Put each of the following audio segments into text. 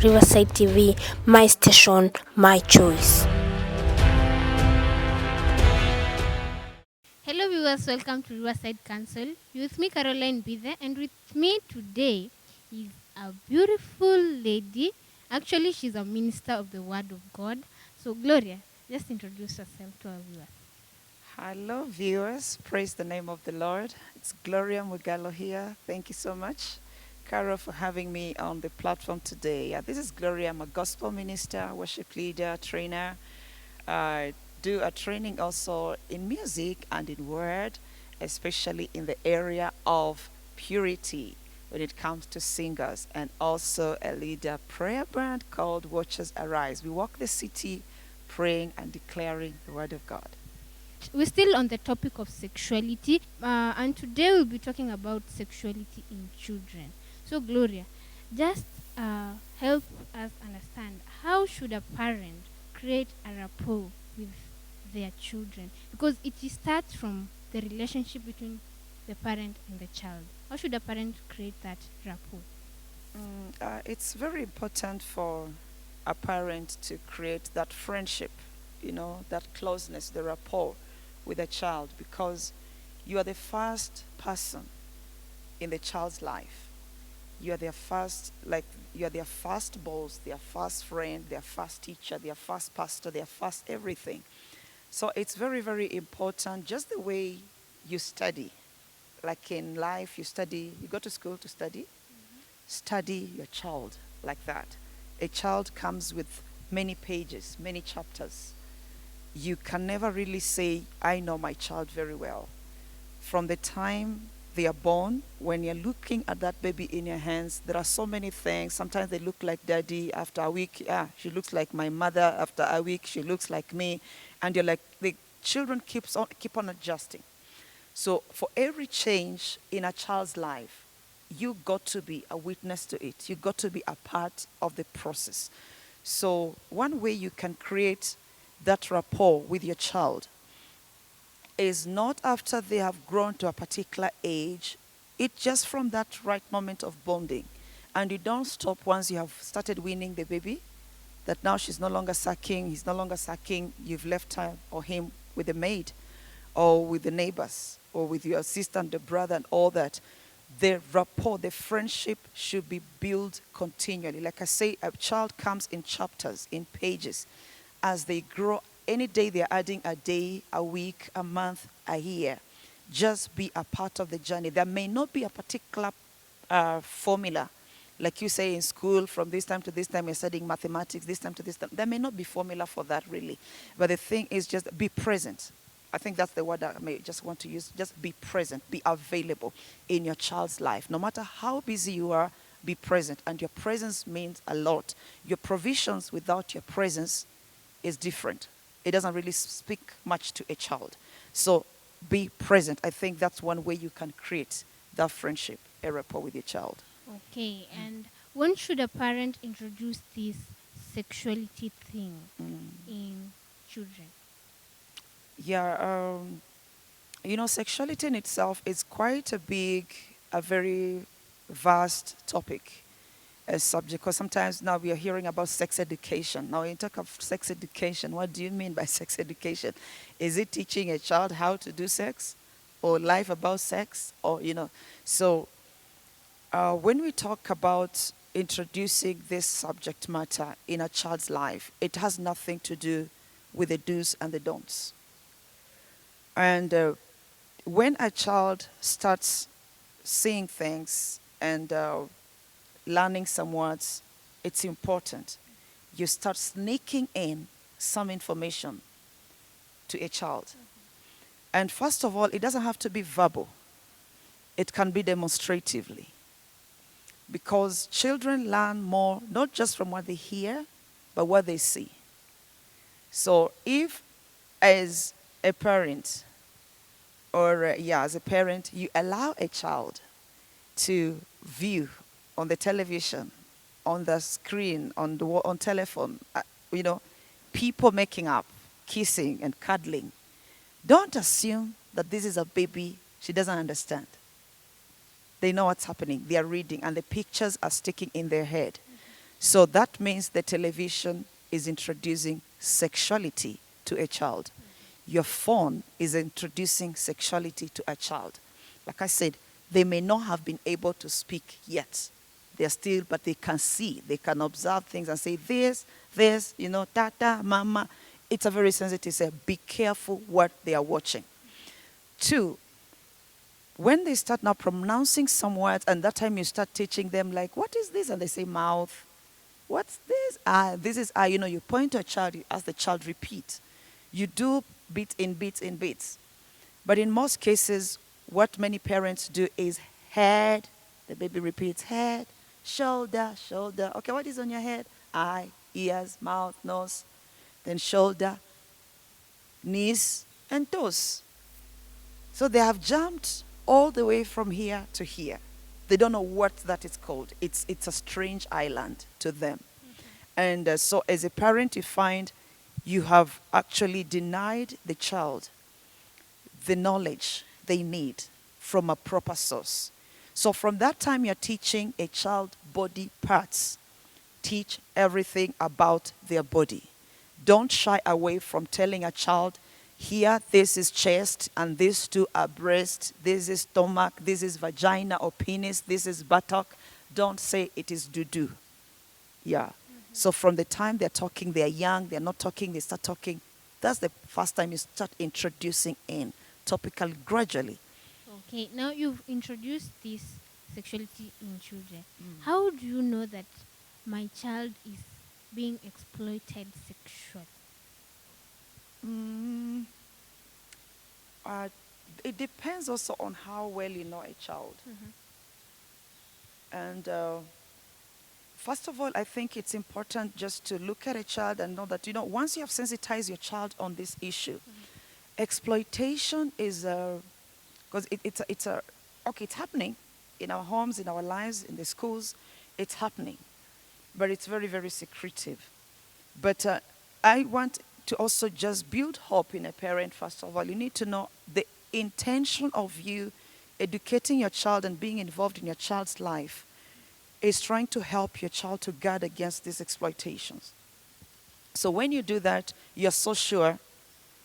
Riverside TV, my station, my choice. Hello viewers, welcome to Riverside Council. With me Caroline Bithe, and with me today is a beautiful lady. Actually, she's a minister of the Word of God. So Gloria, just introduce yourself to our viewers. Hello, viewers. Praise the name of the Lord. It's Gloria Mugalo here. Thank you so much, Caro, for having me on the platform today. This is Gloria. I'm a gospel minister, worship leader, trainer. I do a training also in music and in word, especially in the area of purity when it comes to singers, and also a leader prayer band called Watchers Arise. We walk the city praying and declaring the word of God. We're still on the topic of sexuality, and today we'll be talking about sexuality in children. So Gloria, just help us understand, how should a parent create a rapport with their children, because it starts from the relationship between the parent and the child. How should a parent create that rapport? It's very important for a parent to create that friendship, that closeness, the rapport with a child, because you are the first person in the child's life. You are their first, you are their first boss, their first friend, their first teacher, their first pastor, their first everything. So it's very, very important, just the way you study. Like in life, you go to school to study, study your child like that. A child comes with many pages, many chapters. You can never really say, I know my child very well. From the time they are born, when you're looking at that baby in your hands, there are so many things. Sometimes they look like daddy. After a week, she looks like my mother. After a week, she looks like me. And you're like, the children keep on adjusting. So for every change in a child's life, you got to be a witness to it. You got to be a part of the process. So one way you can create that rapport with your child is not after they have grown to a particular age. It's just from that right moment of bonding. And you don't stop once you have started weaning the baby, that now she's no longer sucking, he's no longer sucking, you've left her or him with the maid or with the neighbors or with your sister and the brother and all that. The rapport, the friendship should be built continually. Like I say, a child comes in chapters, in pages. As they grow, any day they're adding a day, a week, a month, a year. Just be a part of the journey. There may not be a particular formula. Like you say in school, from this time to this time, you're studying mathematics, this time to this time. There may not be formula for that, really. But the thing is just be present. I think that's the word I may just want to use. Just be present, be available in your child's life. No matter how busy you are, be present. And your presence means a lot. Your provisions without your presence is different. It doesn't really speak much to a child. So be present. I think that's one way you can create that friendship, a rapport with your child. Okay, and when should a parent introduce this sexuality thing in children? Yeah, sexuality in itself is quite a very vast topic, a subject, because sometimes now we are hearing about sex education. Now, when you talk of sex education, what do you mean by sex education? Is it teaching a child how to do sex or life about sex? So when we talk about introducing this subject matter in a child's life, it has nothing to do with the do's and the don'ts. And when a child starts seeing things and learning some words, it's important. You start sneaking in some information to a child. And first of all, it doesn't have to be verbal. It can be demonstratively. Because children learn more, not just from what they hear, but what they see. So if, as a parent, as a parent, you allow a child to view on the television, on the screen, on telephone, people making up, kissing and cuddling, don't assume that this is a baby she doesn't understand. They know what's happening. They are reading, and the pictures are sticking in their head. So that means the television is introducing sexuality to a child. Your phone is introducing sexuality to a child. Like I said, they may not have been able to speak yet. They're still, but they can see, they can observe things and say this, tata, mama. It's a very sensitive say, be careful what they are watching. Two, when they start now pronouncing some words, and that time you start teaching them like, what is this? And they say mouth. What's this? This is you point to a child, you ask the child repeat. You do bits in bits in bits. But in most cases, what many parents do is head, the baby repeats head, shoulder, shoulder. Okay, what is on your head? Eye, ears, mouth, nose, then shoulder, knees, and toes. So they have jumped all the way from here to here. They don't know what that is called. It's a strange island to them. And so as a parent, you find you have actually denied the child the knowledge they need from a proper source. So from that time, you're teaching a child body parts. Teach everything about their body. Don't shy away from telling a child, here, this is chest, and these two are breast, this is stomach, this is vagina or penis, this is buttock. Don't say it is doo-doo. Yeah. So from the time they're talking, they're young, they're not talking, they start talking. That's the first time you start introducing in, topically, gradually. Okay, now you've introduced this sexuality in children. How do you know that my child is being exploited sexually? It depends also on how well you know a child. And first of all, I think it's important just to look at a child and know that, once you have sensitized your child on this issue, exploitation is, because it's happening in our homes, in our lives, in the schools, it's happening. But it's very, very secretive. But I want to also just build hope in a parent, first of all. You need to know the intention of you educating your child and being involved in your child's life is trying to help your child to guard against these exploitations. So when you do that, you're so sure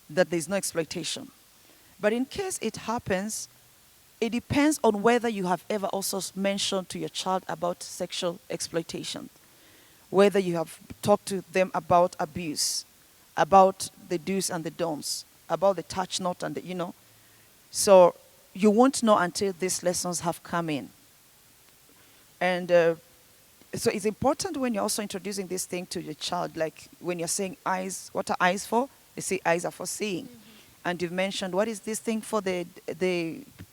that there's no exploitation. But in case it happens, it depends on whether you have ever also mentioned to your child about sexual exploitation, whether you have talked to them about abuse, about the do's and the don'ts, about the touch not and the. So you won't know until these lessons have come in. And so it's important when you're also introducing this thing to your child, like when you're saying eyes, what are eyes for? They say eyes are for seeing. And you've mentioned, what is this thing for? The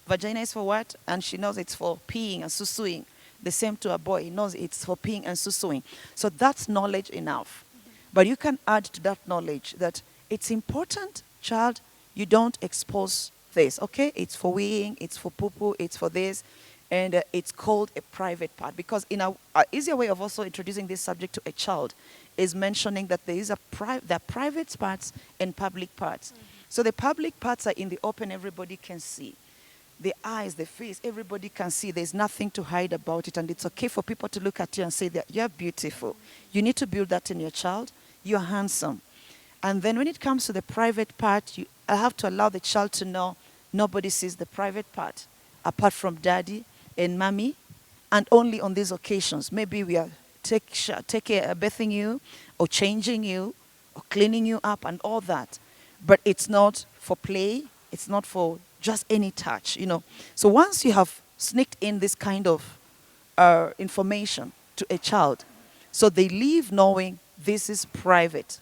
vagina is for what? And she knows it's for peeing and susuing. The same to a boy. He knows it's for peeing and susuing. So that's knowledge enough. But you can add to that knowledge that it's important, child, you don't expose this, okay? It's for weeing, it's for poo-poo, it's for this. And it's called a private part. Because in an easier way of also introducing this subject to a child is mentioning that there are private parts and public parts. So the public parts are in the open, everybody can see. The eyes, the face, everybody can see. There's nothing to hide about it. And it's okay for people to look at you and say that you're beautiful. You need to build that in your child. You're handsome. And then when it comes to the private part, I have to allow the child to know nobody sees the private part apart from daddy and mommy, and only on these occasions. Maybe we are bathing you or changing you or cleaning you up and all that. But it's not for play. It's not for just any touch, So once you have sneaked in this kind of information to a child, so they leave knowing this is private.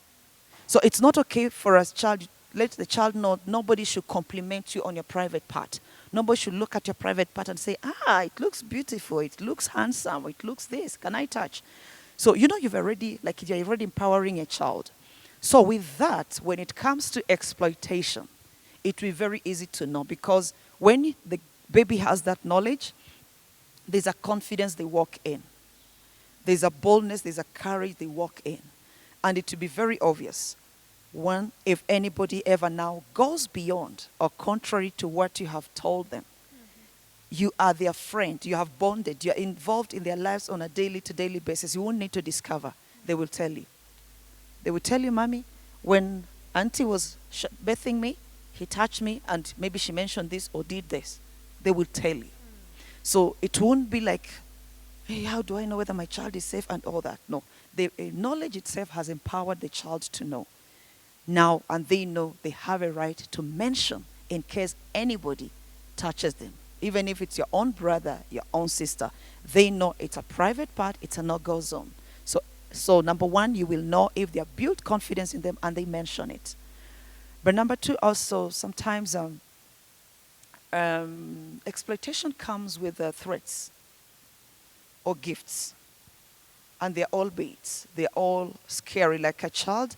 So it's not okay for us child, let the child know nobody should compliment you on your private part. Nobody should look at your private part and say, it looks beautiful, it looks handsome, it looks this, can I touch? So you're already empowering a child. So with that, when it comes to exploitation, it will be very easy to know, because when the baby has that knowledge, there's a confidence they walk in. There's a boldness, there's a courage they walk in. And it will be very obvious. One, if anybody ever now goes beyond or contrary to what you have told them, You are their friend. You have bonded. You are involved in their lives on a daily to daily basis. You won't need to discover. They will tell you. They will tell you, Mommy, when Auntie was bathing me, he touched me and maybe she mentioned this or did this. They will tell you. So it won't be like, hey, how do I know whether my child is safe and all that? No. The knowledge itself has empowered the child to know. Now, and they know they have a right to mention in case anybody touches them. Even if it's your own brother, your own sister, they know it's a private part, it's a no-go zone. So number one, you will know if they have built confidence in them and they mention it. But number two, also, sometimes exploitation comes with threats or gifts. And they're all baits. They're all scary. Like a child,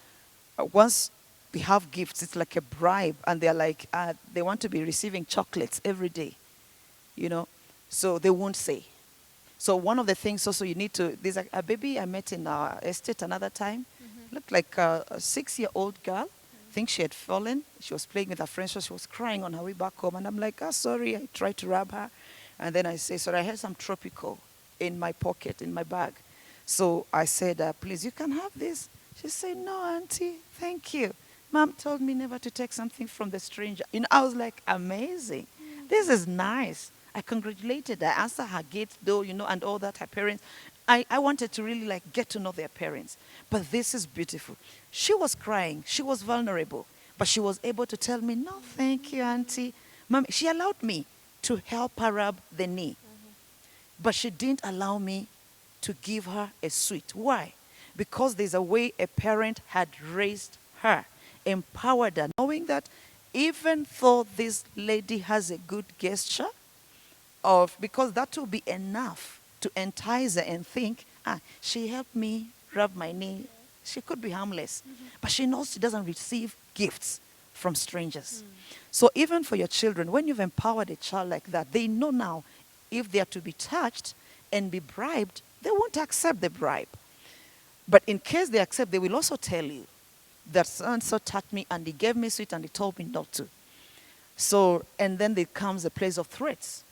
once they have gifts, it's like a bribe. And they're like, they want to be receiving chocolates every day. You know, so they won't say. So one of the things also you need to, there's a baby I met in our estate another time, looked like a 6-year-old girl. I think she had fallen. She was playing with her friends, so she was crying on her way back home. And I'm like, sorry. I tried to rub her. And then I say, sorry, I had some tropical in my pocket, in my bag. So I said, please, you can have this. She said, no, Auntie, thank you. Mom told me never to take something from the stranger. You know, I was like, amazing. This is nice. I congratulated her. I answered her gate though, you know, and all that, her parents. I wanted to really like get to know their parents. But this is beautiful. She was crying. She was vulnerable. But she was able to tell me, no, thank you, Auntie. Mom, she allowed me to help her rub the knee. But she didn't allow me to give her a sweet. Why? Because there's a way a parent had raised her, empowered her, knowing that even though this lady has a good gesture, because that will be enough to entice her and think, she helped me rub my knee. She could be harmless. But she knows she doesn't receive gifts from strangers. So even for your children, when you've empowered a child like that, they know now if they are to be touched and be bribed, they won't accept the bribe. But in case they accept, they will also tell you that so-and-so touched me and he gave me sweet and he told me not to. So, and then there comes a place of threats.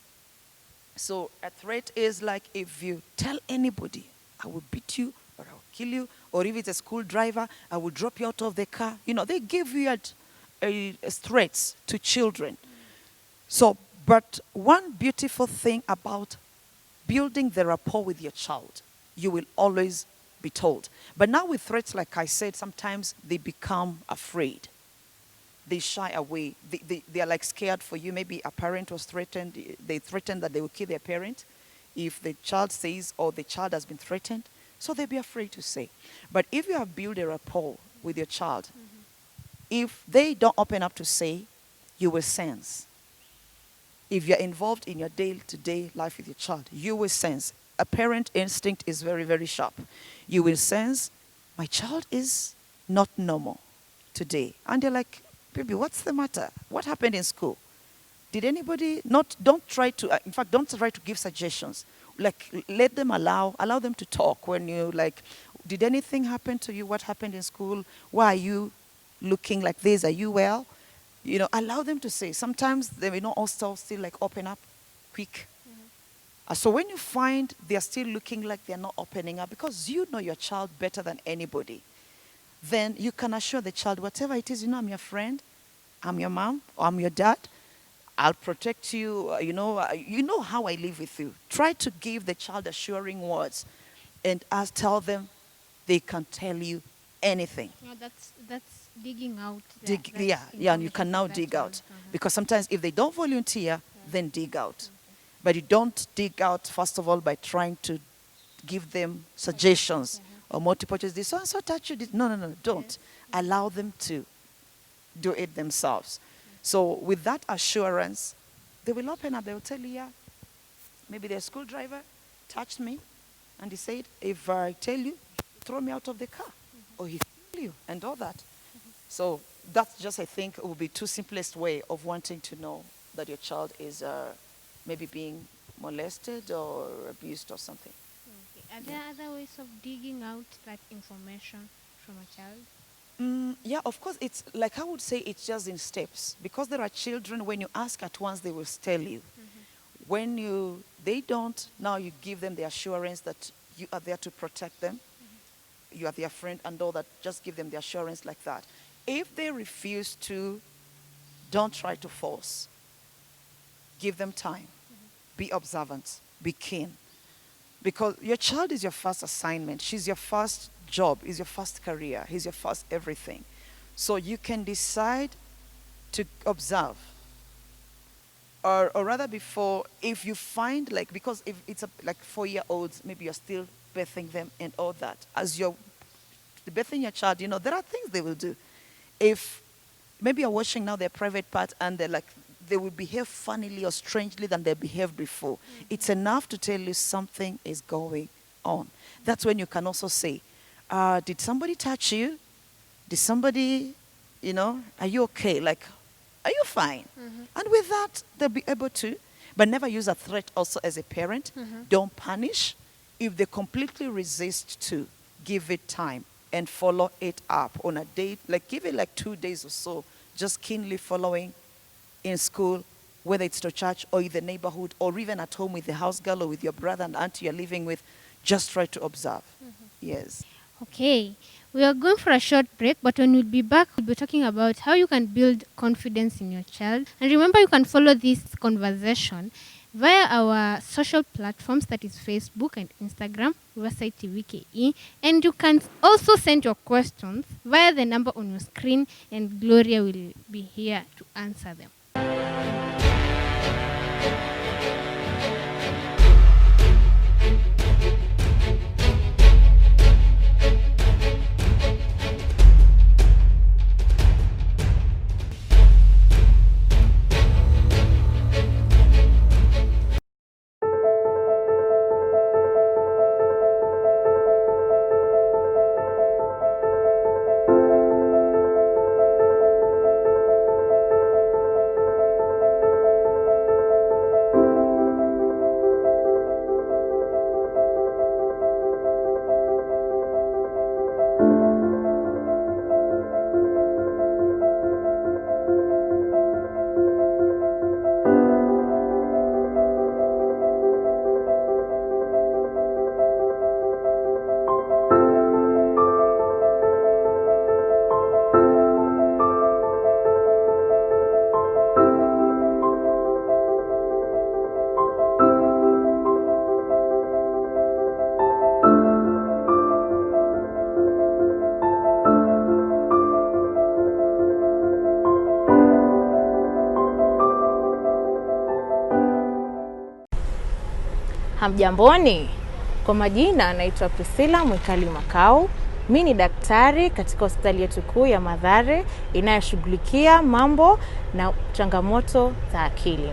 So a threat is like if you tell anybody, I will beat you or I will kill you, or if it's a school driver, I will drop you out of the car. You know, they give you threats to children. So, but one beautiful thing about building the rapport with your child, you will always be told. But now with threats, like I said, sometimes they become afraid. They shy away. They are like scared for you. Maybe a parent was threatened. They threatened that they will kill their parent if the child says or the child has been threatened. So they'll be afraid to say. But if you have built a rapport with your child, if they don't open up to say, you will sense. If you're involved in your day-to-day life with your child, you will sense. A parent instinct is very, very sharp. You will sense, my child is not normal today. And they're like, baby, what's the matter? What happened in school? Did anybody don't try to, in fact, don't try to give suggestions. Like, let them allow them to talk when you, like, did anything happen to you? What happened in school? Why are you looking like this? Are you well? You know, allow them to say. Sometimes they may not all still like open up quick. So when you find they're still looking like they're not opening up, because you know your child better than anybody, then you can assure the child, whatever it is, you know, I'm your friend, I'm your mom, or I'm your dad, I'll protect you, you know how I live with you. Try to give the child assuring words and tell them they can tell you anything. Yeah, that's digging out. And you can now dig out. Because sometimes if they don't volunteer, then dig out. But you don't dig out, first of all, by trying to give them suggestions or multiple choice. This so touch you. No, don't. Allow them to do it themselves. So with that assurance, they will open up. They will tell you, yeah, maybe their school driver touched me, and he said, if I tell you, throw me out of the car, or he kill you, and all that. So that's just, I think, it will be two simplest way of wanting to know that your child is maybe being molested or abused or something. Okay. Are there other ways of digging out that information from a child? Yeah, of course. It's like I would say it's just in steps. Because there are children, when you ask at once, they will tell you. when they don't, now you give them the assurance that you are there to protect them. You are their friend and all that. Just give them the assurance like that. If they refuse to, don't try to force. Give them time. Be observant. Be keen. Because your child is your first assignment. She's your first job, is your first career. He's your first everything. So you can decide to observe. Or rather before, if you find because if it's like 4-year-olds, maybe you're still birthing them and all that. As you're birthing your child, there are things they will do. If maybe you're watching now their private part and they will behave funnily or strangely than they behaved before. It's enough to tell you something is going on. That's when you can also say, did somebody touch you? Did somebody, are you okay? Are you fine? And with that, they'll be able to. But never use a threat also as a parent. Don't punish. If they completely resist to, give it time and follow it up on a date. Give it 2 days or so. Just keenly following in school, whether it's to church or in the neighborhood or even at home with the house girl or with your brother and auntie you're living with. Just try to observe. Yes. Okay, we are going for a short break, but when we'll be back, we'll be talking about how you can build confidence in your child. And remember, you can follow this conversation via our social platforms, that is Facebook and Instagram, Riverside TV KE. And you can also send your questions via the number on your screen, and Gloria will be here to answer them. Hamjamboni, kwa majina naitwa Priscilla Mwikali Makau. Mimi ni daktari katika hospitali yetu kuu ya Mathare inayoshughulikia mambo na changamoto za akili.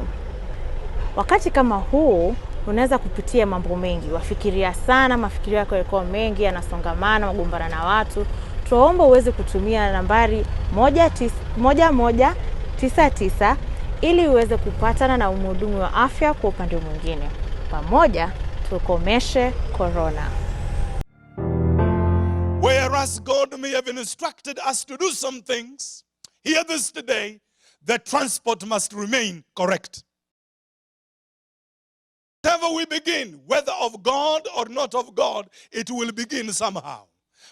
Wakati kama huu unaweza kupitia mambo mengi, wafikiria sana, mafikirio yako yako mengi, yanasongamana, magombana na watu. Tuomba uweze kutumia nambari 1199 ili uweze kupatana na mhudumu wa afya kwa upande mwingine. Pamoja tukomeshe corona. Whereas God may have instructed us to do some things, hear this today, the transport must remain correct. Whatever we begin, whether of God or not of God, it will begin somehow.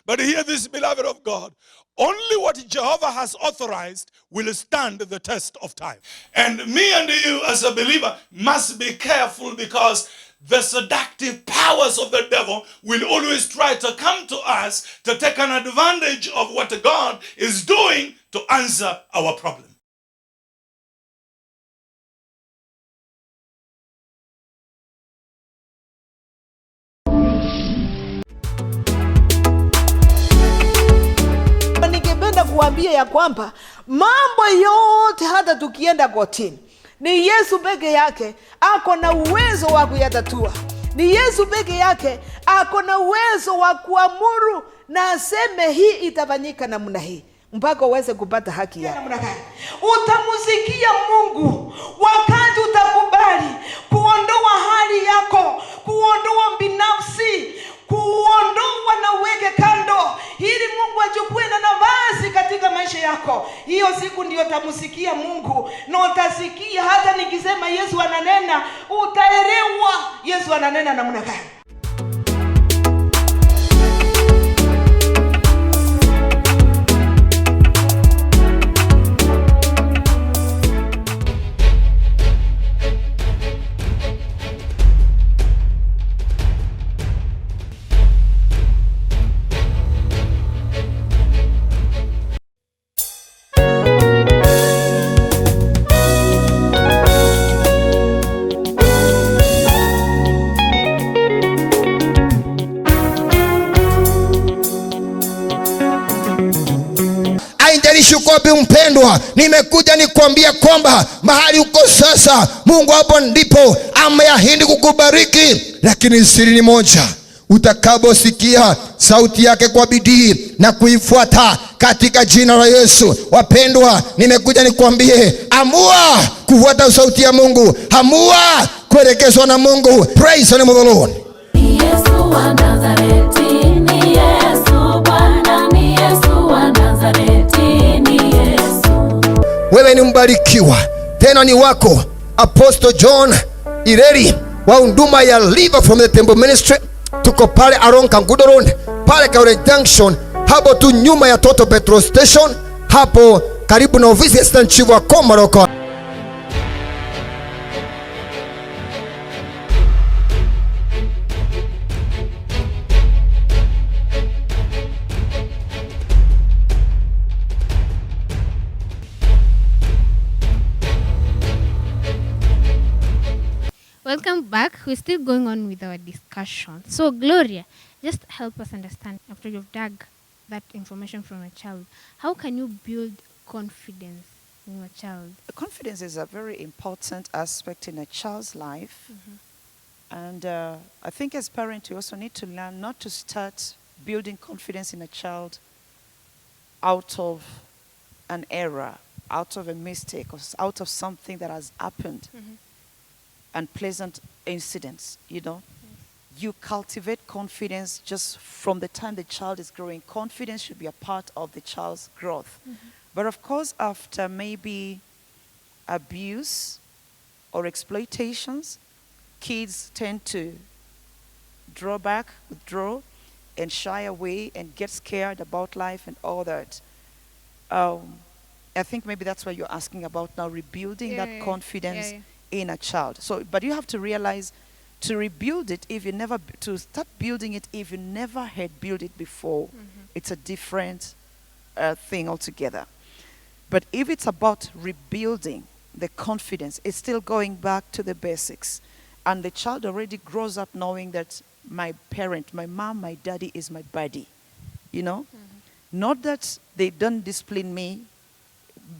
But hear this, beloved of God, only what Jehovah has authorized will stand the test of time. And me and you as a believer must be careful, because the seductive powers of the devil will always try to come to us to take an advantage of what God is doing to answer our problem. Ningependa kuambia ya kwamba mambo yote, hata tukienda kotini, ni Yesu peke yake ako na uwezo wa kuyatatua. Ni Yesu peke yake ako na uwezo wa kuamuru na aseme hii itafanyika namna hii, mpaka uweze kupata haki yako. Utamusikia Mungu wakati utakubali kuondoa hali yako, kuondoa binafsi, kuondoa na uweke kando, ili Mungu achukue na nafasi katika maisha maisha yako. Hiyo siku ndio utamusikia Mungu, na utasikia hata nikisema Yesu ananena, utaelewa Yesu ananena namna gani. Shukobi mpendwa, nimekuja nikwambia kwamba mahali uko sasa, Mungu hapo ndipo ameahidi kukubariki. Lakini siri ni moja, utakaposikia sauti yake kwa bidii na kuifuata katika jina la Yesu. Wapendwa, nimekuja nikwambie, amua kufuata sauti ya Mungu, amua kuelekezwa na Mungu. Praise the name of the Lord. Yesu wa Nazareti, ni Yesu Bwana, ni Yesu wa Nazareti, ni Yesu. Wewe ni mbarikiwa, tena ni wako Apostle John Ireri wa huduma ya Live from the Temple Ministry. Tuko pale Aron Kangudo Road, pale Kaure Junction, hapo tu nyuma ya Toto Petrol Station, hapo karibu na ofisi ya Assistant Chief wa Komaroko. Welcome back. We're still going on with our discussion. So, Gloria, just help us understand, after you've dug that information from a child, how can you build confidence in your child? Confidence is a very important aspect in a child's life. And I think as parents, you also need to learn not to start building confidence in a child out of an error, out of a mistake, or out of something that has happened. Unpleasant incidents, You cultivate confidence just from the time the child is growing. Confidence should be a part of the child's growth. But of course, after maybe abuse or exploitations, kids tend to draw back, withdraw, and shy away and get scared about life and all that. I think maybe that's what you're asking about now, rebuilding that confidence in a child. So, but you have to realize, to rebuild it, to start building it, if you never had built it before, it's a different thing altogether. But if it's about rebuilding the confidence, it's still going back to the basics. And the child already grows up knowing that my parent, my mom, my daddy is my buddy. Not that they don't discipline me.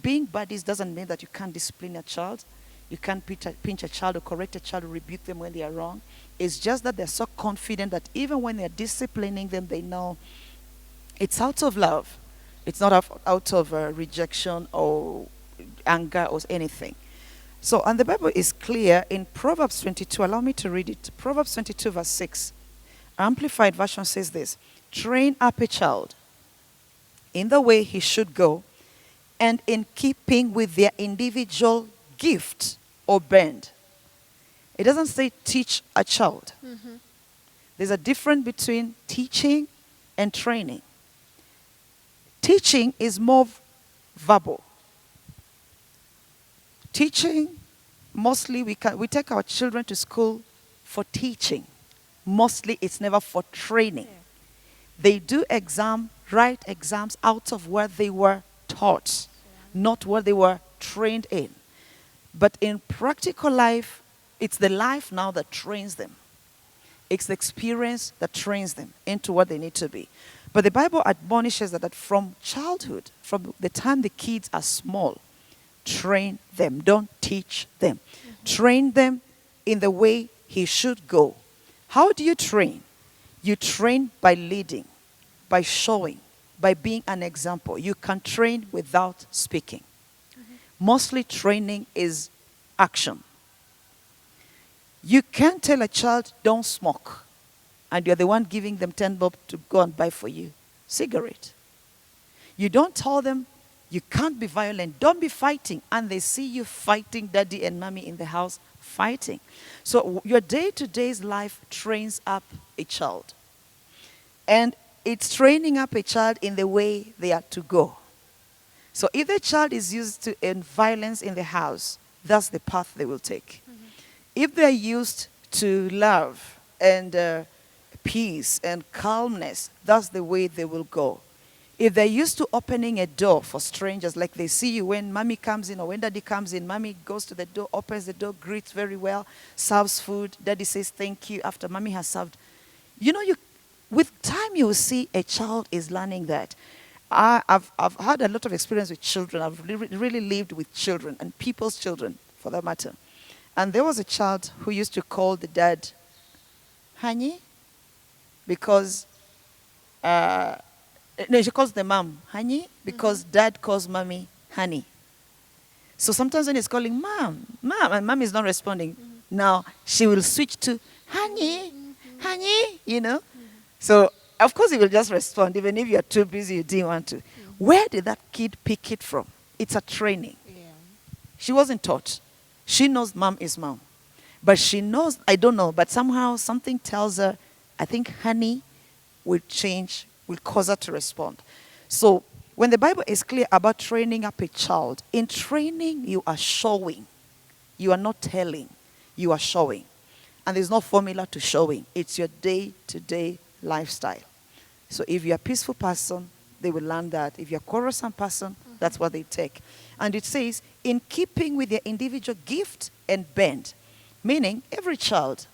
Being buddies doesn't mean that you can't discipline a child. You can't pinch a child or correct a child or rebuke them when they are wrong. It's just that they're so confident that even when they're disciplining them, they know it's out of love. It's not out of rejection or anger or anything. So, and the Bible is clear in Proverbs 22. Allow me to read it. Proverbs 22 verse 6. Amplified version says this: train up a child in the way he should go, and in keeping with their individual gift or bend. It doesn't say teach a child. There's a difference between teaching and training. Teaching is more verbal. Teaching, mostly we take our children to school for teaching. Mostly it's never for training. They do write exams out of what they were taught, not what they were trained in. But in practical life, it's the life now that trains them. It's the experience that trains them into what they need to be. But the Bible admonishes that from childhood, from the time the kids are small, train them. Don't teach them. Train them in the way he should go. How do you train? You train by leading, by showing, by being an example. You can train without speaking. Mostly training is action. You can't tell a child, don't smoke, and you're the one giving them 10 bob to go and buy for you cigarette. You don't tell them, You can't be violent. Don't be fighting. And they see you fighting daddy and mommy in the house fighting. So your day-to-day's life trains up a child. And it's training up a child in the way they are to go. So if the child is used to violence in the house, that's the path they will take. Mm-hmm. If they're used to love and peace and calmness, that's the way they will go. If they're used to opening a door for strangers, like they see you when mommy comes in or when daddy comes in, mommy goes to the door, opens the door, greets very well, serves food, daddy says thank you after mommy has served. With time you will see a child is learning that. I've had a lot of experience with children. I've really lived with children and people's children, for that matter. And there was a child who used to call the dad, honey, because, she calls the mom, honey, because dad calls mommy, honey. So sometimes when he's calling mom, and mom is not responding, now she will switch to honey, honey. So of course he will just respond, even if you're too busy, you didn't want to. Where did that kid pick it from? It's a training. Yeah. She wasn't taught. She knows mom is mom. But she knows, I don't know, but somehow something tells her, I think honey will change, will cause her to respond. So when the Bible is clear about training up a child, in training you are showing. You are not telling, you are showing. And there's no formula to showing. It's your day-to-day lifestyle. So if you're a peaceful person, they will learn that. If you're a quarrelsome person, that's what they take. And it says, in keeping with their individual gift and bend, meaning every child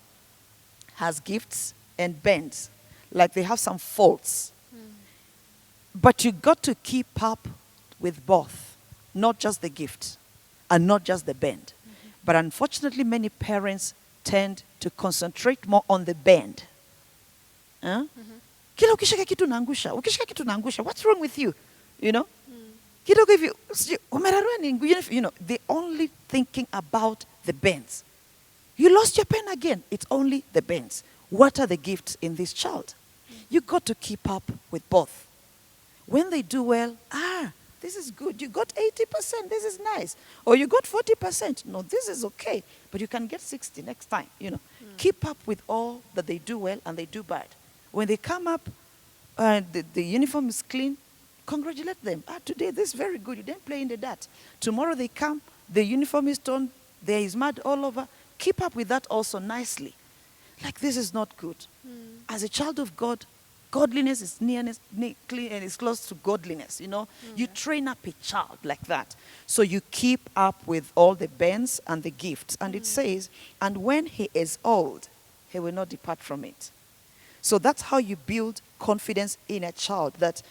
has gifts and bends, like they have some faults. But you got to keep up with both, not just the gift and not just the bend. But unfortunately, many parents tend to concentrate more on the bend. Kila ukishika kitu naangusha, what's wrong with you? Kidogo hivi, umerarua nini? They're only thinking about the bends. You lost your pen again. It's only the bends. What are the gifts in this child? You got to keep up with both. When they do well, this is good. You got 80%, this is nice. Or you got 40%, no, this is okay. But you can get 60 next time, Keep up with all that they do well and they do bad. When they come up, the uniform is clean, congratulate them. Today, this is very good. You didn't play in the dirt. Tomorrow they come, the uniform is torn, there is mud all over. Keep up with that also nicely. Like, this is not good. As a child of God, godliness is nearness, clean, and is close to godliness, You train up a child like that. So you keep up with all the bends and the gifts. And it says, and when he is old, he will not depart from it. So that's how you build confidence in a child, that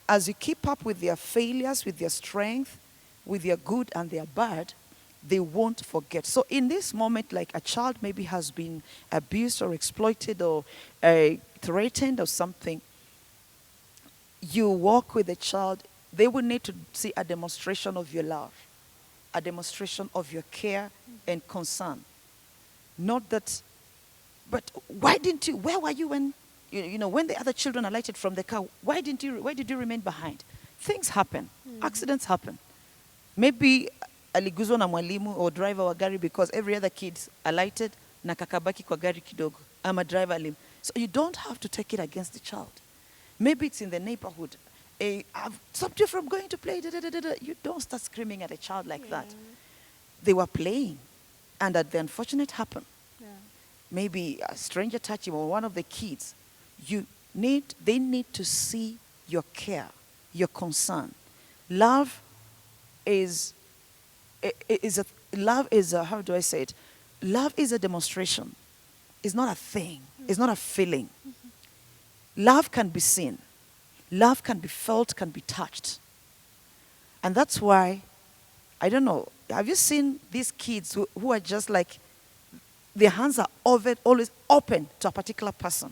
as you keep up with their failures, with their strength, with their good and their bad, they won't forget. So in this moment, like a child maybe has been abused or exploited or threatened or something, you walk with the child, they will need to see a demonstration of your love, a demonstration of your care and concern. Not that, but why didn't you, where were you when, when the other children alighted from the car, why did you remain behind? Things happen, accidents happen. Maybe aliguzwa na mwalimu or driver wa gari because every other kid alighted na kakabaki kwa gari kidogo. I'm a driver lim. So you don't have to take it against the child. Maybe it's in the neighborhood. I've stopped you from going to play. You don't start screaming at a child like that. They were playing, and that the unfortunate happened. Maybe a stranger touched him or one of the kids. They need to see your care, your concern. Love is how do I say it? Love is a demonstration. It's not a thing. It's not a feeling. Love can be seen. Love can be felt, can be touched. And that's why, I don't know, have you seen these kids who are just like, their hands are always open to a particular person?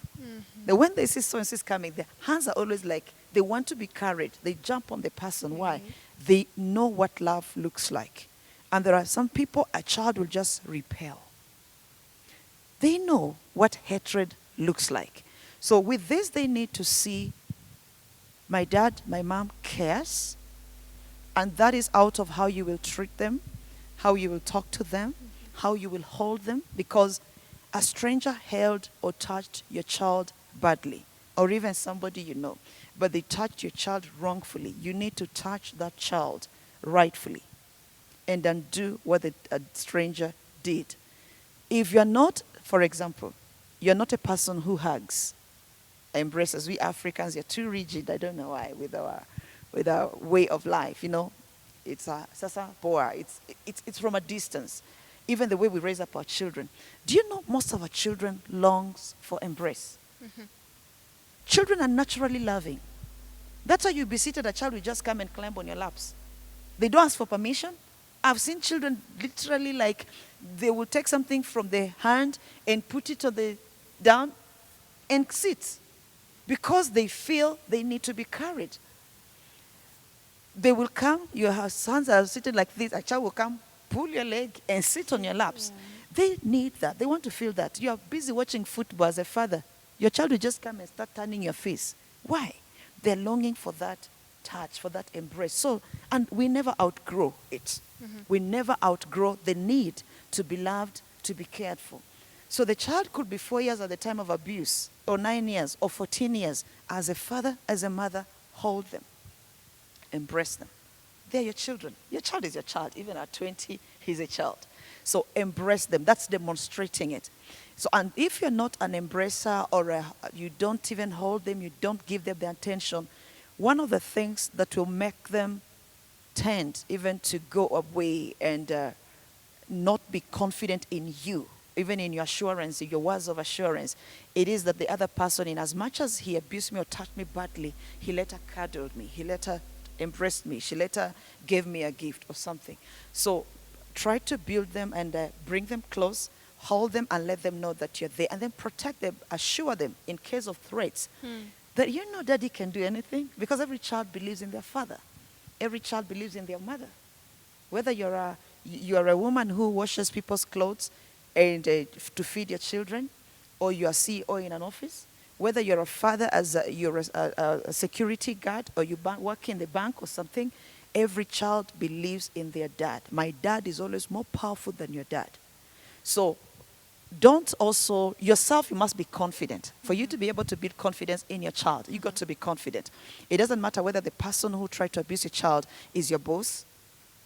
That when they see so-and-so coming, their hands are always like, they want to be carried. They jump on the person. Why? They know what love looks like. And there are some people, a child will just repel. They know what hatred looks like. So with this, they need to see my dad, my mom cares. And that is out of how you will treat them, how you will talk to them, how you will hold them, because a stranger held or touched your child badly, or even somebody you know, but they touched your child wrongfully. You need to touch that child rightfully and undo what a stranger did. If you're not, for example, you're not a person who hugs, embraces. We Africans, you're too rigid. I don't know why, with our way of life, you know. It's a sasa boa. It's from a distance. Even the way we raise up our children. Do you know most of our children longs for embrace? Children are naturally loving. That's why you'll be seated, a child will just come and climb on your laps. They don't ask for permission. I've seen children literally like they will take something from their hand and put it on the down and sit because they feel they need to be carried. They will come, your sons are sitting like this, a child will come, pull your leg and sit on your laps. Yeah. They need that. They want to feel that. You are busy watching football as a father. Your child will just come and start turning your face. Why? They're longing for that touch, for that embrace. So, and we never outgrow it. We never outgrow the need to be loved, to be cared for. So the child could be 4 years at the time of abuse, or 9 years, or 14 years. As a father, as a mother, hold them. Embrace them. They're your children. Your child is your child. Even at 20, he's a child. So embrace them. That's demonstrating it. So, and if you're not an embracer or you don't even hold them, you don't give them the attention, one of the things that will make them tend even to go away and not be confident in you, even in your assurance, in your words of assurance, it is that the other person, in as much as he abused me or touched me badly, he later cuddled me, he later embraced me, she later gave me a gift or something. So try to build them and bring them close, hold them and let them know that you're there, and then protect them, assure them in case of threats that you know daddy can do anything, because every child believes in their father. Every child believes in their mother. Whether you're a woman who washes people's clothes and to feed your children, or you're a CEO in an office, whether you're a father you're a security guard, or you work in the bank or something, every child believes in their dad. My dad is always more powerful than your dad. So don't also, yourself, you must be confident. For you to be able to build confidence in your child, you got to be confident. It doesn't matter whether the person who tried to abuse your child is your boss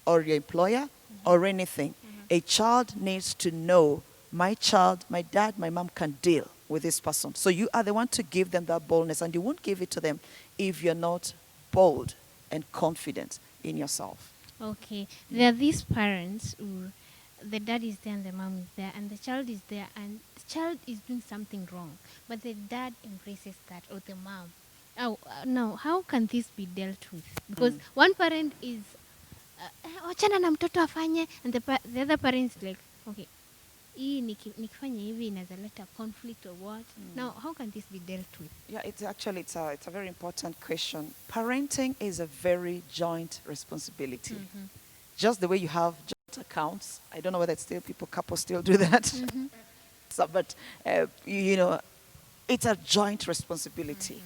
or your employer or anything. A child needs to know, my child, my dad, my mom can deal with this person. So you are the one to give them that boldness, and you won't give it to them if you're not bold and confident in yourself. Okay. There are these parents who the dad is there and the mom is there and the child is there and the child is doing something wrong, but the dad embraces that, or the mom. Now, how can this be dealt with? Because one parent is wachana na mtoto afanye, and the other parent is like, okay, hii nikifanya hivi inaweza leta conflict or what? Now, how can this be dealt with? Yeah, it's a very important question. Parenting is a very joint responsibility. Just the way you have joint accounts. I don't know whether couples still do that. So, but you know, it's a joint responsibility.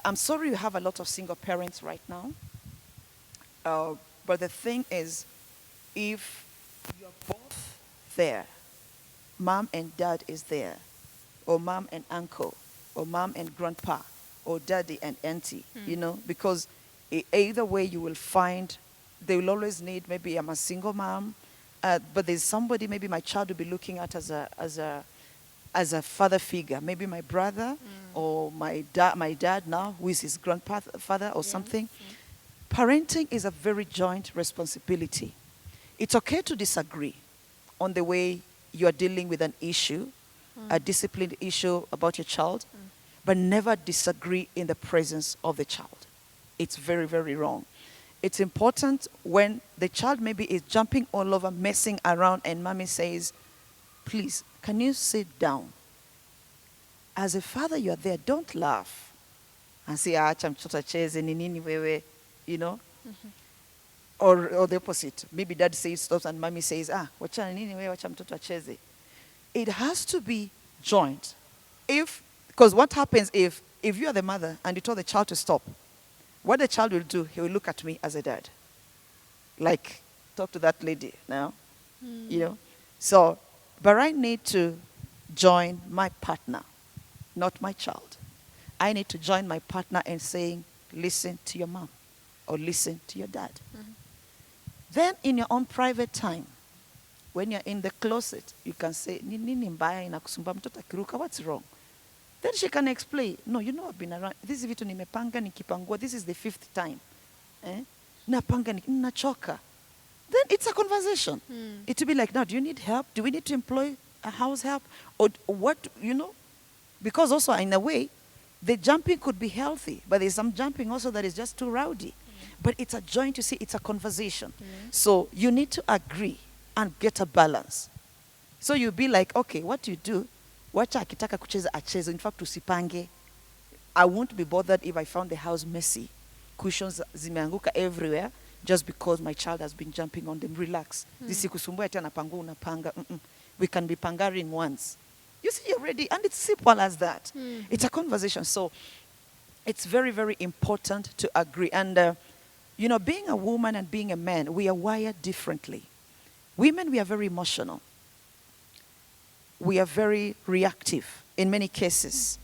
I'm sorry you have a lot of single parents right now. But the thing is, if you're both there, mom and dad is there, or mom and uncle, or mom and grandpa, or daddy and auntie, you know, because either way you will find they will always need, maybe I'm a single mom, but there's somebody maybe my child will be looking at as a father figure, maybe my brother or my dad now, who is his grandfather or something. Parenting is a very joint responsibility. It's okay to disagree on the way you're dealing with an issue, a discipline issue about your child, but never disagree in the presence of the child. It's very, very wrong. It's important when the child maybe is jumping all over, messing around, and mommy says, please, can you sit down? As a father, you're there, don't laugh and say, acha mtoto acheze ni nini wewe, you know? Or the opposite. Maybe dad says stops and mommy says, wacha nini wewe, wacha mtoto acheze. It has to be joint. Because what happens if you are the mother and you told the child to stop, what the child will do, he will look at me as a dad. like talk to that lady now, you know. So, but I need to join my partner, not my child. I need to join my partner in saying, listen to your mom or listen to your dad. Then in your own private time, when you're in the closet, you can say, nini mbaya inakusumbua mtoto akiruka, what's wrong? Then she can explain, no, you know I've been around. This is vitu nimepanga nikipangua. This is the 5th time. Napanga nachoka. Then it's a conversation. It will be like, now, do you need help? Do we need to employ a house help? Or what, you know? Because also, in a way, the jumping could be healthy, but there's some jumping also that is just too rowdy. But it's a joint, you see, it's a conversation. So you need to agree and get a balance. So you'll be like, okay, what you do, wacha akitaka kucheza acheze. In fact, usipange. I won't be bothered if I found the house messy. Cushions zimeanguka everywhere just because my child has been jumping on them. Relax. Zisikusumbue ati anapanga unapanga. We can be pangaring once. You see already, and it's simple as that. It's a conversation. So it's very, very important to agree. And, you know, being a woman and being a man, we are wired differently. Women, we are very emotional. We are very reactive in many cases.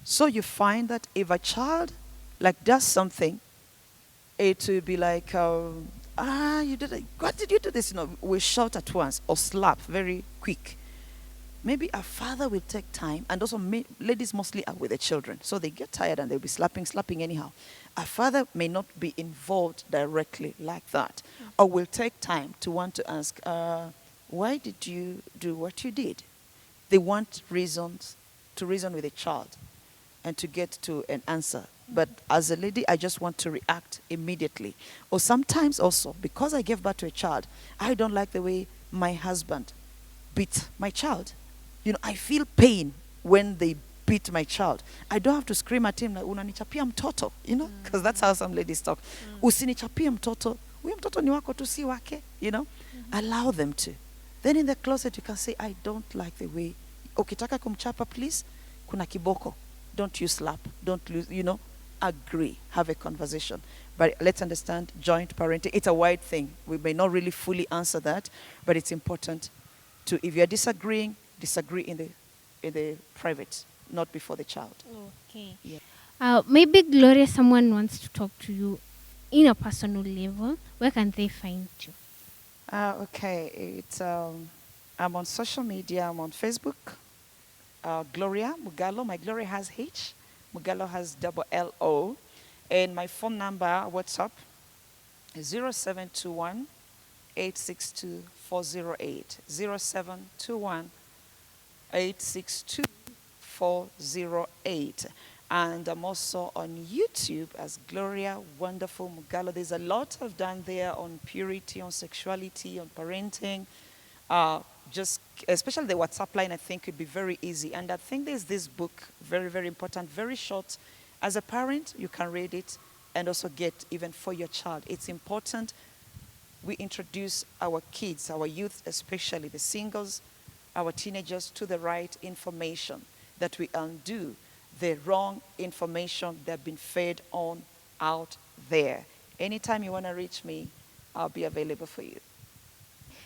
So you find that if a child like does something, it will be like, you did it. What did you do this? You know, we shout at once or slap very quick. Maybe a father will take time, and also ladies mostly are with the children, so they get tired and they'll be slapping anyhow. A father may not be involved directly like that, or will take time to want to ask, why did you do what you did? They want reasons to reason with a child and to get to an answer. But as a lady, I just want to react immediately. Or sometimes also, because I gave birth to a child, I don't like the way my husband beat my child. You know, I feel pain when they beat my child. I don't have to scream at him like, unanichapia mtoto, you know, because that's how some ladies talk. Usinichapia mtoto, huyo mtoto ni wako tu si wake, you know. Allow them to. Then in the closet, you can say, I don't like the way, ukitaka kumchapa, please, kuna kiboko. Don't you slap, don't lose, you know. Agree, have a conversation. But let's understand joint parenting. It's a wide thing. We may not really fully answer that, but it's important to, if you're disagreeing, disagree in the private, not before the child. Okay. Yeah. Maybe, Gloria, someone wants to talk to you in a personal level. Where can they find you? Okay, it's I'm on social media. I'm on Facebook. Gloria Mugalo. My Gloria has H. Mugalo has LO. And my phone number, WhatsApp, is 0721 862 408. 0721 862 408. And I'm also on YouTube as Gloria Wonderful Mugalo. There's a lot I've done there on purity, on sexuality, on parenting. Just especially the WhatsApp line, I think would be very easy. And I think there's this book, very, very important, very short. As a parent, you can read it and also get even for your child. It's important we introduce our kids, our youth, especially the singles, our teenagers, to the right information, that we undo the wrong information that's been fed on out there. Anytime you want to reach me, I'll be available for you.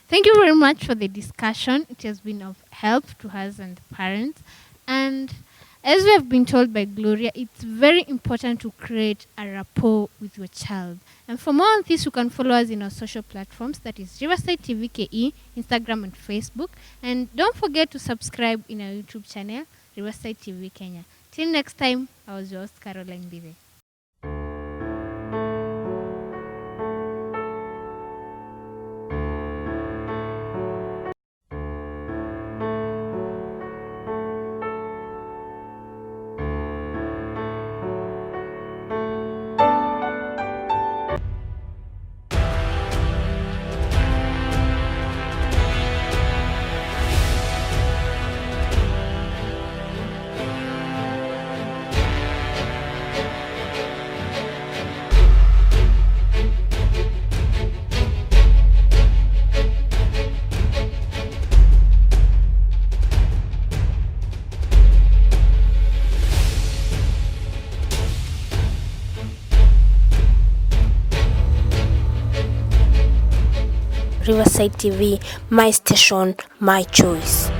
Thank you very much for the discussion. It has been of help to us and the parents. And as we have been told by Gloria, it's very important to create a rapport with your child. And for more on this, you can follow us in our social platforms. That is Riverside TV KE, Instagram and Facebook. And don't forget to subscribe in our YouTube channel, Riverside TV Kenya. Till next time, I was your host, Caroline Bire. Riverside TV, my station, my choice.